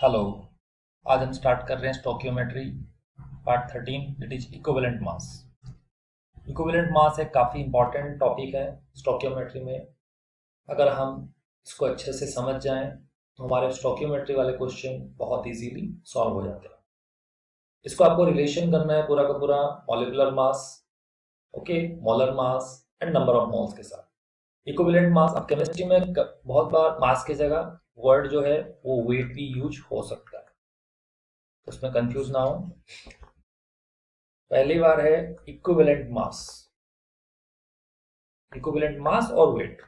Hello. आज हम start कर रहे हैं stoichiometry part 13, it is equivalent mass. Equivalent mass एक काफ़ी इंपॉर्टेंट टॉपिक है स्टोकियोमेट्री में। अगर हम इसको अच्छे से समझ जाएं तो हमारे स्टोकियोमेट्री वाले क्वेश्चन बहुत इजीली सॉल्व हो जाते हैं। इसको आपको रिलेशन करना है पूरा का पूरा molecular mass, okay, molar mass and number of moles के साथ। इक्विवेलेंट मास, अब केमिस्ट्री में बहुत बार मास की जगह वर्ड जो है वो वेट भी यूज हो सकता है, उसमें कंफ्यूज ना हो। पहली बार है इक्विवेलेंट मास। इक्विवेलेंट मास और weight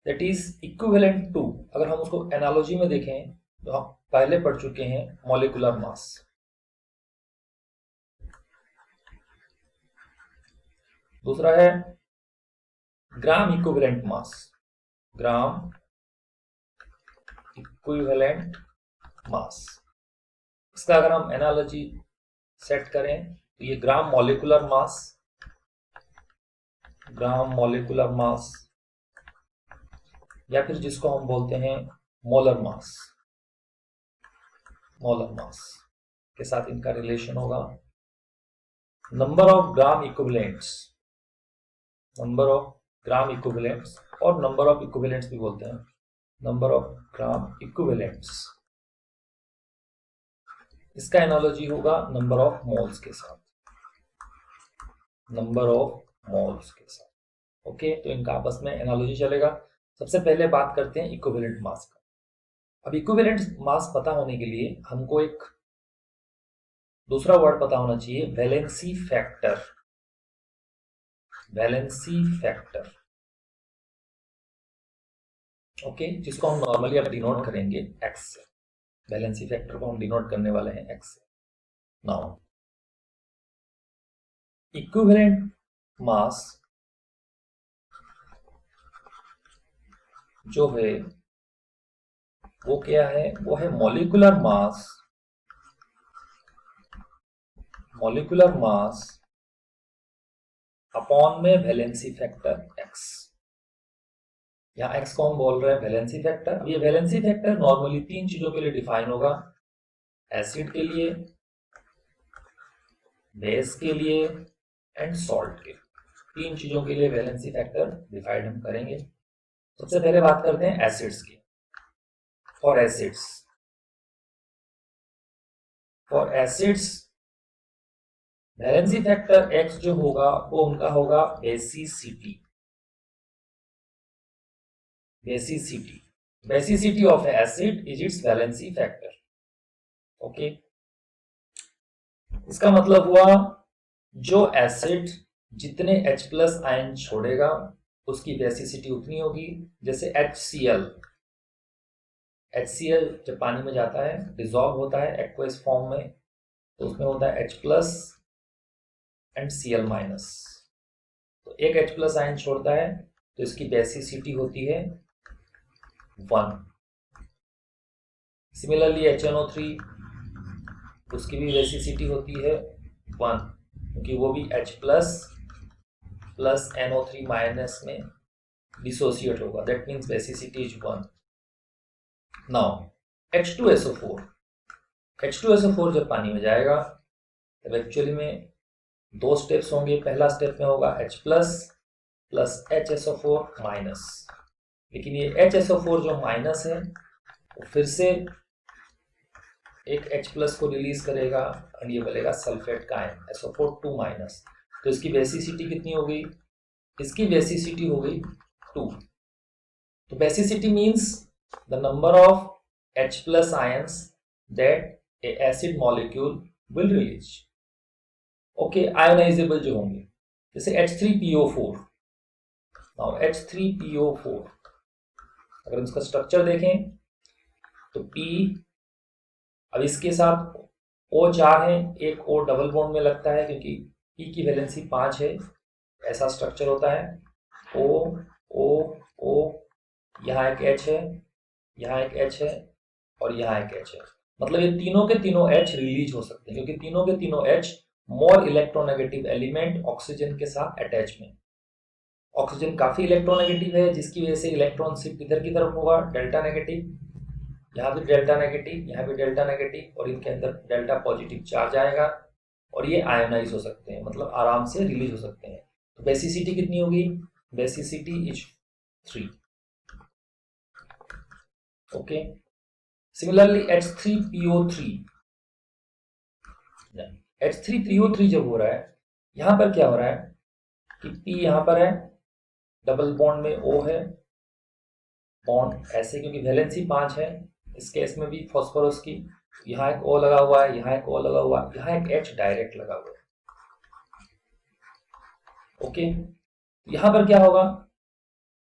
that is equivalent to, अगर हम उसको एनालॉजी में देखें तो हम पहले पढ़ चुके हैं मॉलिक्यूलर मास। दूसरा है ग्राम इक्विवेलेंट मास। ग्राम इक्विवेलेंट मास, इसका अगर हम एनालॉजी सेट करें तो ये gram molecular mass, gram molecular mass, या फिर जिसको हम बोलते हैं मोलर मास। मोलर मास के साथ इनका रिलेशन होगा number of gram equivalents. Number of gram equivalents, और नंबर ऑफ इक्विवेलेंट्स भी बोलते हैं, नंबर ऑफ ग्राम इक्विवेलेंट्स। इसका एनालॉजी होगा नंबर ऑफ मोल्स के साथ, नंबर ऑफ मोल्स के साथ। ओके, तो इनका आपस में एनालॉजी चलेगा। सबसे पहले बात करते हैं इक्विवेलेंट मास का। अब इक्विवेलेंट मास पता होने के लिए हमको एक दूसरा वर्ड पता होना चाहिए, valency factor. Valency factor, okay, जिसको हम नॉर्मली अब डिनोट करेंगे एक्स से। वैलेंसी फैक्टर को हम डिनोट करने वाले हैं एक्स से। नाउ इक्विवेलेंट मास जो है वो क्या है? वो है molecular mass, molecular mass upon में वैलेंसी फैक्टर एक्स। यहाँ एक्स को हम बोल रहे हैं वैलेंसी फैक्टर। अब ये वैलेंसी फैक्टर नॉर्मली तीन चीजों के लिए डिफाइन होगा, एसिड के लिए, बेस के लिए एंड सॉल्ट के। तीन चीजों के लिए वैलेंसी फैक्टर डिफाइन हम करेंगे। सबसे पहले बात करते हैं एसिड्स की। For acids, for acids valency factor x जो होगा वो उनका होगा basicity. Basicity, basicity of acid is it's valency factor. Okay, इसका मतलब हुआ जो एसिड जितने H प्लस आयन छोड़ेगा उसकी बेसिसिटी उतनी होगी। जैसे HCl, HCl जब पानी में जाता है, डिजॉल्व होता है एक्वस फॉर्म में, तो उसमें होता है H plus and Cl minus. तो एक H प्लस आयन छोड़ता है तो इसकी बेसिसिटी होती है 1। सिमिलरली HNO3, उसकी भी बेसिसिटी होती है 1, क्योंकि वो भी H plus plus NO3 minus में डिसोसिएट होगा, that means basicity is 1। Now H2SO4, H2SO4 जब पानी में जाएगा तब एक्चुअली में दो स्टेप्स होंगे। पहला स्टेप में होगा H plus plus HSO4 minus, लेकिन ये HSO4 जो माइनस है वो फिर से एक H प्लस को रिलीज करेगा और ये बनेगा सल्फेट का आयन SO4 माइनस। तो इसकी बेसिसिटी कितनी हो गई? इसकी बेसिसिटी हो गई 2। तो basicity means the number of H plus ions that A acid molecule will release. Okay, ionisable जो होंगे, जैसे H3PO4। नाउ H3PO4 अगर इसका स्ट्रक्चर देखें तो P, अब इसके साथ O4 है, एक O डबल बॉन्ड में लगता है क्योंकि P की वैलेंसी 5 है। ऐसा स्ट्रक्चर होता है O O O, यहाँ एक H है, यहाँ एक H है और यहाँ एक H है। मतलब ये तीनों के तीनों H रिलीज हो सकते हैं क्योंकि तीनों के तीनों H more electronegative element oxygen के साथ अटैच में। ऑक्सीजन काफी इलेक्ट्रोनेगेटिव है जिसकी वजह से इलेक्ट्रॉन शिफ्ट इधर की तरफ होगा, डेल्टा नेगेटिव। यहाँ भी डेल्टा नेगेटिव, यहाँ भी डेल्टा नेगेटिव, और इनके अंदर डेल्टा पॉजिटिव चार्ज आएगा और ये आयोनाइज हो सकते हैं, मतलब आराम से रिलीज हो सकते हैं। तो बेसिसिटी कितनी होगी? Basicity is 3। Okay, similarly H3PO3, H3PO3 जब हो रहा है, यहां पर क्या हो रहा है कि P यहां पर है, डबल बॉन्ड में O है, बॉन्ड ऐसे क्योंकि वैलेंसी 5 है, इस केस में भी फॉस्फोरस की, यहाँ एक O लगा हुआ है, यहाँ एक O लगा हुआ है, यहाँ एक H डायरेक्ट लगा हुआ है। ओके, यहां पर क्या होगा,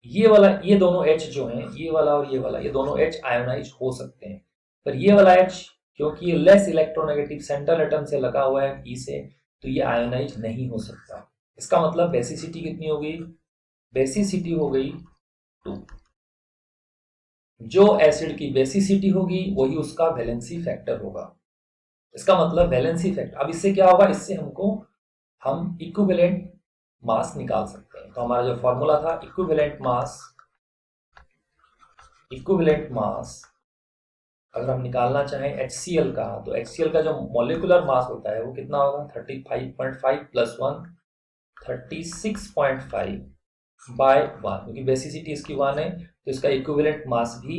ये वाला, ये दोनों H जो हैं, ये वाला और ये वाला, ये दोनों H आयोनाइज हो सकते हैं, पर ये वाला H क्योंकि ये लेस इलेक्ट्रोनेगेटिव सेंट्रल एटम से लगा हुआ है P से, तो ये आयोनाइज नहीं हो सकता। इसका मतलब बेसिसिटी कितनी हो गई? बेसिसिटी हो गई 2। जो एसिड की बेसिसिटी होगी वही उसका वैलेंसी फैक्टर होगा। इसका मतलब वैलेंसी फैक्टर, अब इससे क्या होगा, इससे हम इक्विवेलेंट मास निकाल सकते हैं। तो हमारा जो फॉर्मूला था इक्विवेलेंट मास अगर हम निकालना चाहें HCl का, तो HCl का जो मॉलिक्यूलर मास होता है वो कितना होगा? 35.5 + 1 36.5 बाय 1, क्योंकि बेसिसिटी इसकी 1 है, तो इसका इक्विवेलेंट मास भी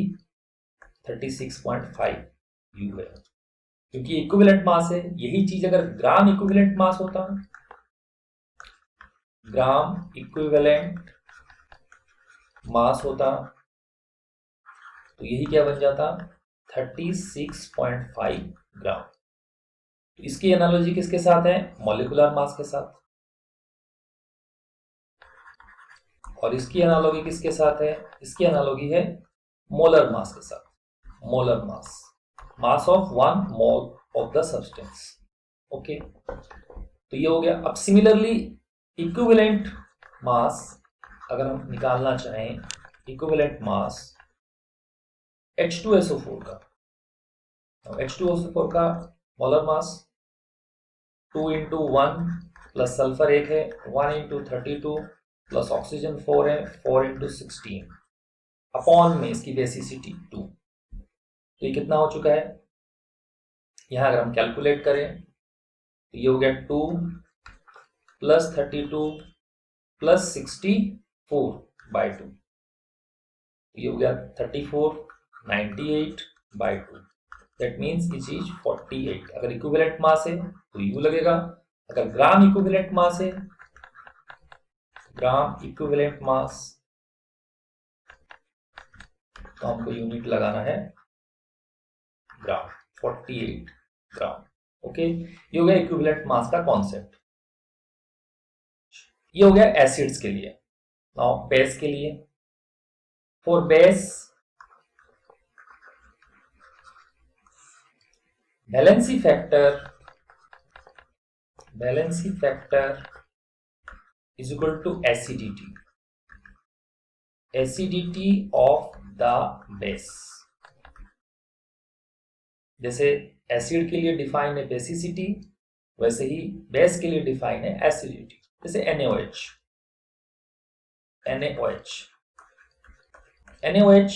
36.5 U है, क्योंकि इक्विवेलेंट मास है। यही चीज अगर ग्राम इक्विवेलेंट मास होता, ग्राम इक्विवेलेंट मास होता, तो यही क्या बन जाता? 36.5 ग्राम। तो इसकी एनालॉजी किसके साथ है? मॉलिक्यूलर मास के साथ। और इसकी एनालॉजी किसके साथ है? इसकी एनालॉजी है मोलर मास के साथ। Molar mass of 1 mole of the substance. Okay, तो ये हो गया। अब सिमिलरली इक्विवेलेंट मास अगर हम निकालना चाहें, इक्विवेलेंट मास H2SO4 का, H2SO4 का मोलर मास 2 × 1 प्लस सल्फर 1 है, 1 × 32 प्लस ऑक्सीजन 4 है, 4 × 16 अपॉन में इसकी बेसिसिटी 2। तो ये कितना हो चुका है? यहां अगर हम कैलकुलेट करें तो ये हो गया 2 + 32 + 64/2, ये हो गया 34 98/2। That means it is 48। अगर इक्विवेलेंट मास है तो U लगेगा, अगर ग्राम इक्विवेलेंट मास है, ग्राम इक्विवेलेंट मास, तो हमको यूनिट लगाना है ग्राम, 48 ग्राम। ओके, ये हो गया इक्विवेलेंट मास का कॉन्सेप्ट। ये हो गया एसिड्स के लिए। नाउ बेस के लिए, for base valency factor is equal to acidity of the base। जैसे एसिड के लिए डिफाइन है बेसिसिटी, वैसे ही बेस के लिए डिफाइन है एसिडिटी। जैसे NaOH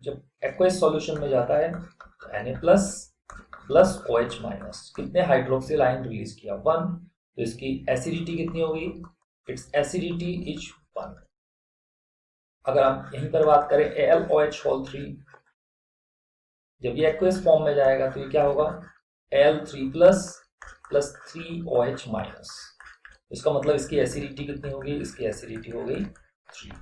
जब एक्वस सॉल्यूशन में जाता है तो Na+ OH-, कितने हाइड्रोक्सिल आयन रिलीज किया? 1। तो इसकी एसिडिटी कितनी होगी? It's acidity is 1। अगर हम यहीं पर बात करें AlOH3, जब ये एक्वस फॉर्म में जाएगा तो ये क्या होगा? Al3+ + 3OH-। इसका मतलब इसकी एसिडिटी कितनी होगी? इसकी एसिडिटी हो गई 3।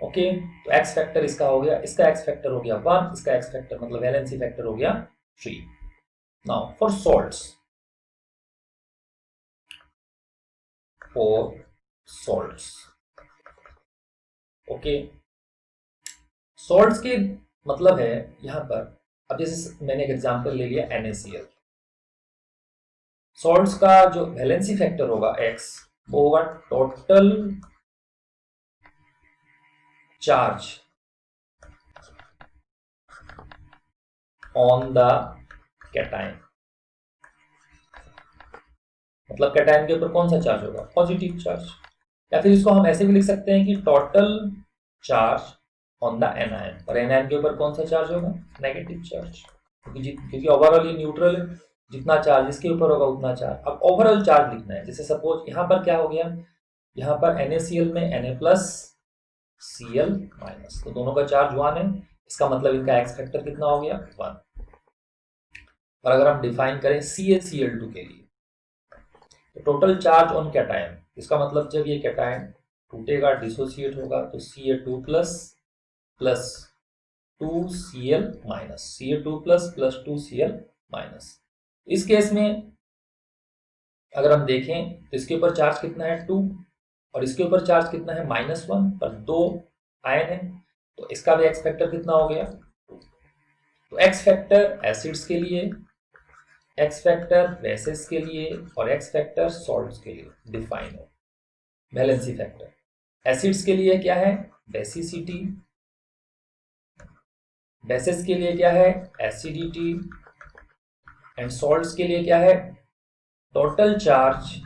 ओके, तो एक्स फैक्टर इसका हो गया, इसका एक्स फैक्टर हो गया 1, इसका एक्स फैक्टर मतलब वैलेंसी फैक्टर हो गया 3। Now for salts, okay, salts के मतलब है यहां पर, अब जैसे मैंने एक एग्जांपल ले लिया NaCl, सॉल्ट्स का जो वैलेंसी फैक्टर होगा x, वो होगा total charge on the cation. मतलब कैटायन के ऊपर कौन सा चार्ज होगा? Positive charge. या फिर इसको हम ऐसे भी लिख सकते हैं कि total charge on the anion, और एनायन के ऊपर कौन सा चार्ज होगा? नेगेटिव चार्ज, क्योंकि ओवरऑल ये न्यूट्रल है, जितना चार्ज इसके ऊपर होगा उतना चार्ज। अब ओवरऑल चार्ज लिखना है, जैसे सपोज यहाँ पर क्या हो गया, यहाँ पर NaCl में Na+ Cl-, तो दोनों का चार्ज 1 है, इसका मतलब इनका एक्स फैक्टर कितना हो गया? 1। और अगर हम डिफाइन करें CaCl2 के लिए, तो टोटल चार्ज ऑन कैटायन, इसका मतलब जब ये कैटायन टूटेगा, डिसोसिएट होगा, तो Ca2+ plus 2Cl-, Ca2+ plus 2Cl-। इस केस में अगर हम देखें तो इसके ऊपर चार्ज कितना है? 2, और इसके ऊपर चार्ज कितना है? -1, पर 2 आयन है, तो इसका भी एक्स फैक्टर कितना हो गया? तो एक्स फैक्टर एसिड्स के लिए, एक्स फैक्टर बेसेस के लिए, और एक्स फैक्टर सॉल्ट्स के लिए डिफाइन हो। वैलेंसी फैक्टर एसिड्स के लिए क्या है? बेसिसिटी, बेसेस के लिए क्या है? एसिडिटी, एंड सॉल्ट्स के लिए क्या है? टोटल चार्ज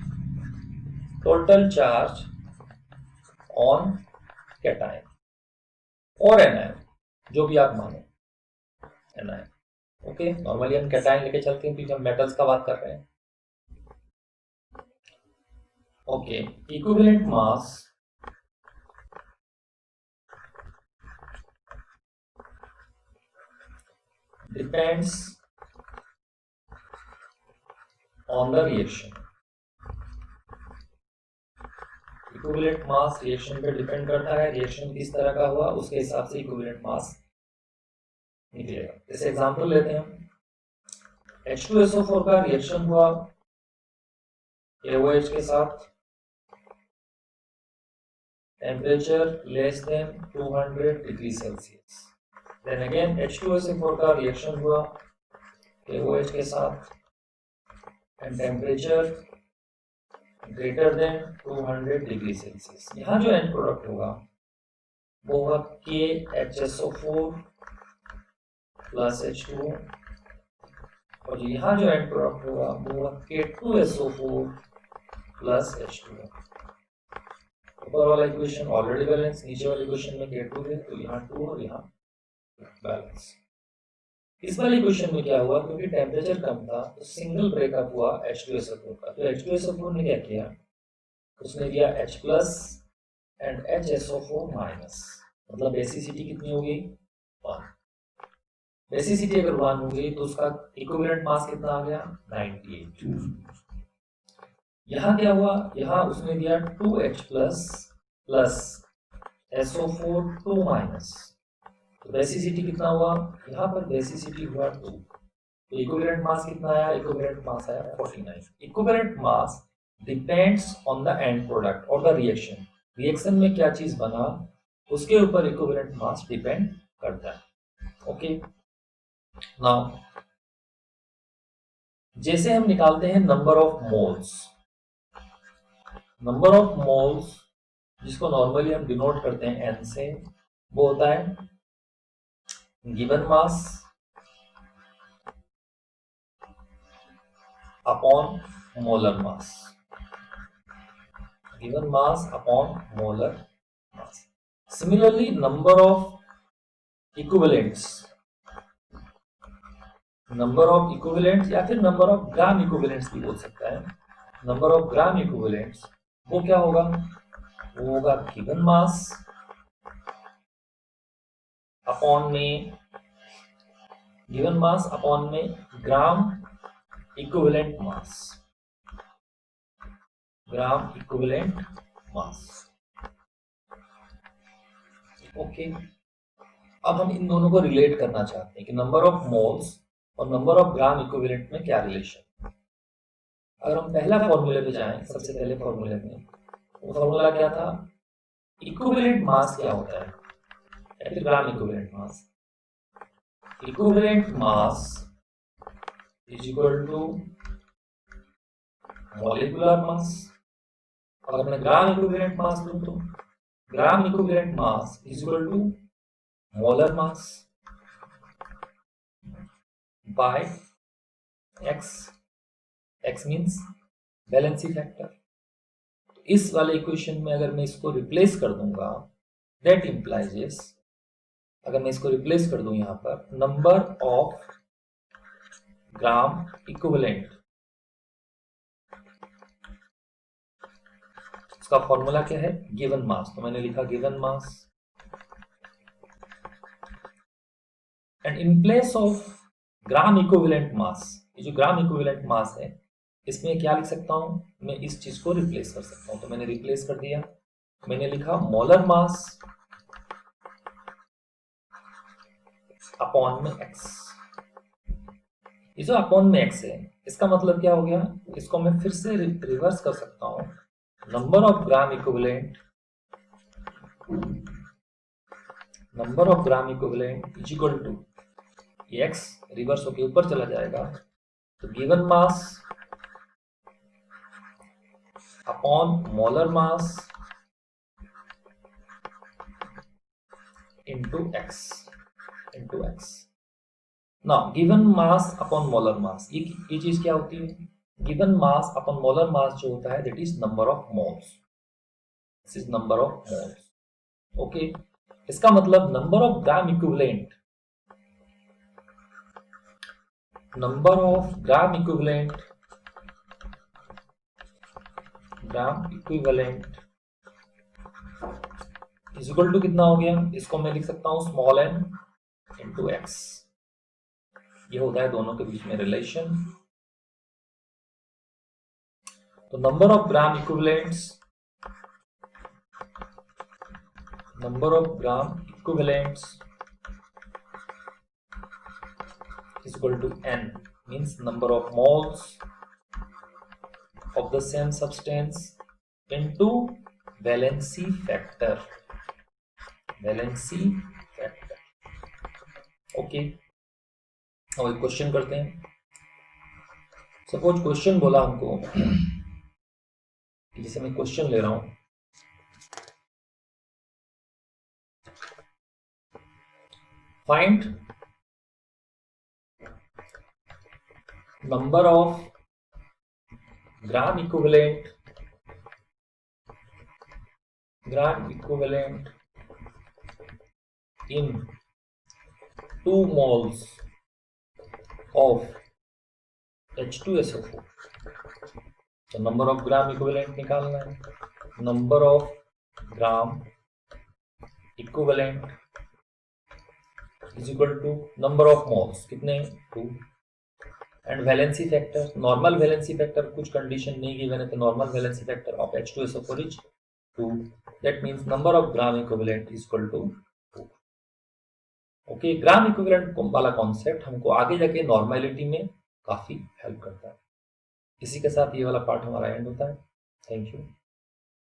ऑन कैटायन और एनायन, जो भी आप मानो, एनायन। ओके, नॉर्मली हम कैटायन लेके चलते हैं क्योंकि हम मेटल्स का बात कर रहे हैं। Okay, equivalent mass depends on the reaction. Equivalent mass reaction पे डिपेंड करता है, रिएक्शन किस तरह का हुआ उसके हिसाब से इक्विवेलेंट मास निकलेगा। जैसे एग्जांपल लेते हैं, H2SO4 का रिएक्शन हुआ KOH के साथ, temperature less than 200 degree Celsius. Then again H2SO4 का रिएक्शन हुआ KOH के साथ and temperature greater than 200 degree Celsius. यहाँ जो एंड प्रोडक्ट होगा वो होगा KHSO4 प्लस H2O, और यहाँ जो एंड प्रोडक्ट होगा वो होगा K2SO4 प्लस H2O। ऊपर वाला इक्वेशन ऑलरेडी बैलेंस, नीचे वाले इक्वेशन में K2 है तो यहाँ 2 और यहाँ बैलेंस। इस वाले इक्वेशन में क्या हुआ, क्योंकि टेम्परेचर कम था तो सिंगल ब्रेकअप हुआ H2SO4 का, तो H2SO4 ने क्या किया, उसने दिया H+ एंड HSO4-, मतलब बेसिसिटी कितनी हो गई? 1। बेसिसिटी अगर 1 हो गई तो उसका इक्विवेलेंट मास कितना आ गया? 98। यहाँ क्या हुआ, यहाँ उसने दिया 2H+ प्लस SO4 2-, तो बेसिसिटी कितना हुआ? यहाँ पर बेसिसिटी हुआ 2, तो इक्विवेलेंट मास कितना आया? इक्विवेलेंट मास आया 49। Equivalent mass depends on the end product और द रिएक्शन। रिएक्शन में क्या चीज बना उसके ऊपर इक्विवेलेंट मास डिपेंड करता है। ओके, नाउ जैसे हम निकालते हैं number of moles, number of moles जिसको नॉर्मली हम डिनोट करते हैं N से, वो होता है given mass upon molar mass, given mass upon molar mass. Similarly number of equivalents, number of equivalents या फिर नंबर ऑफ ग्राम इक्विवेलेंट्स भी बोल सकता है, नंबर ऑफ ग्राम इक्विवेलेंट्स वो क्या होगा? वो होगा गिवन मास अपॉन में, गिवन मास अपॉन में ग्राम इक्विवेलेंट मास, ग्राम इक्विवेलेंट मास। ओके, अब हम इन दोनों को रिलेट करना चाहते हैं कि नंबर ऑफ मोल्स और नंबर ऑफ ग्राम इक्विवेलेंट में क्या रिलेशन। अगर हम पहला फॉर्मूले पे जाएं, सबसे पहले फॉर्मूले में, वो फॉर्मूला क्या था? इक्विवेलेंट मास क्या होता है या फिर gram equivalent mass? Equivalent mass is equal to molecular mass. अगर मैं ग्राम इक्विवेलेंट मास लूं तो gram equivalent mass is equal to molar mass by x, x means valency factor. इस वाले इक्वेशन में अगर मैं इसको रिप्लेस कर दूंगा, दैट इंप्लाइज अगर मैं इसको रिप्लेस कर दूं यहाँ पर नंबर ऑफ ग्राम इक्विवेलेंट, इसका फॉर्मूला क्या है, गिवन मास, तो मैंने लिखा given mass and in place of gram equivalent मास, ये जो ग्राम इक्विवेलेंट मास है इसमें क्या लिख सकता हूं, मैं इस चीज को रिप्लेस कर सकता हूं, तो मैंने रिप्लेस कर दिया, मैंने लिखा मोलर मास अपॉन में एक्स। ये जो अपॉन में एक्स है इसका मतलब क्या हो गया, इसको मैं फिर से रिवर्स कर सकता हूं, number of gram equivalent is equal to, x reverse होके ऊपर चला जाएगा, तो given mass upon molar mass into x now given mass upon molar mass, ये चीज क्या होती है, given mass upon molar mass जो होता है that is number of moles, this is number of moles. Okay, इसका मतलब number of gram equivalent, number of gram equivalent is equal to कितना हो गया, इसको मैं लिख सकता हूं स्मॉल n इंटू एक्स, ये होता है दोनों के बीच में रिलेशन। तो number of gram equivalent is equal to n, means number of moles of the same substance into valency factor, okay. अब एक क्वेश्चन करते हैं, सपोज क्वेश्चन बोला हमको, जैसे मैं क्वेश्चन ले रहा हूं, find number of gram equivalent in 2 moles of H2SO4, तो नंबर ऑफ ग्राम इक्विवेलेंट निकालना है, number of gram equivalent is equal to number of moles, कितने 2, and valency factor, normal valency factor, कुछ कंडीशन नहीं given है तो normal valency factor of H2SO4 is 2, that means number of gram equivalent is equal to 2। Okay, gram equivalent वाला concept हमको आगे जाके normality में काफी हेल्प करता है। इसी के साथ ये वाला पार्ट हमारा एंड होता है। Thank you.